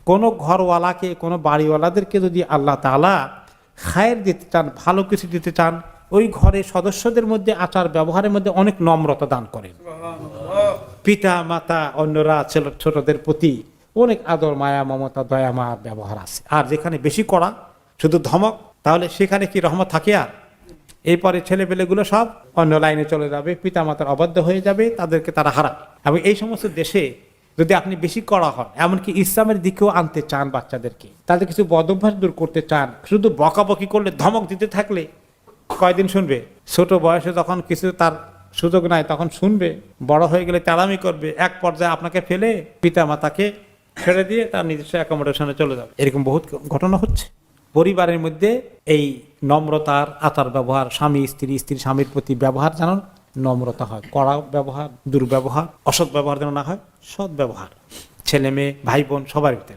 কোনো ঘরওয়ালাকে, কোনো বাড়িওয়ালাদেরকে যদি আল্লাহ তাআলা খায়ের দিতে চান, ভালো কিছু দিতে চান, ওই ঘরের সদস্যদের মধ্যে আচার ব্যবহারের মধ্যে অনেক নম্রতা দান করেন। পিতা মাতা অন্যরা ছোটদের প্রতি অনেক আদর, মায়া, মমতা, দয়া, মা ব্যবহার আছে। আর যেখানে বেশি করা, শুধু ধমক, তাহলে সেখানে কি রহমত থাকে? আর এরপরে ছেলেপেলেগুলো সব অন্য লাইনে চলে যাবে, পিতা মাতার অবাধ্য হয়ে যাবে, তাদেরকে তারা হারাবে। এবং এই সমস্ত দেশে যদি আপনি বেশি কড়া হন, এমনকি ইসলামের দিকেও আনতে চান বাচ্চাদেরকে, তাদের কিছু বদভ্যাস দূর করতে চান, শুধু বকাবকি করলে, ধমক দিতে থাকলে কয়দিন শুনবে? ছোট বয়সে যখন কিছু তার সুযোগ নাই তখন শুনবে, বড় হয়ে গেলে চালামি করবে, এক পর্যায়ে আপনাকে ফেলে পিতা মাতাকে ছেড়ে দিয়ে তার নিজস্ব অ্যাকোমোডেশনে চলে যাবে। এরকম বহুত ঘটনা হচ্ছে। পরিবারের মধ্যে এই নম্রতার আচার ব্যবহার, স্বামী স্ত্রী, স্ত্রী স্বামীর প্রতি ব্যবহার যেন নম্রতা হয়, কড়া ব্যবহার, দুর্ব্যবহার, অসৎ ব্যবহার যেন না হয়, সৎ ব্যবহার, ছেলে মেয়ে, ভাই বোন সবার ভিতরে।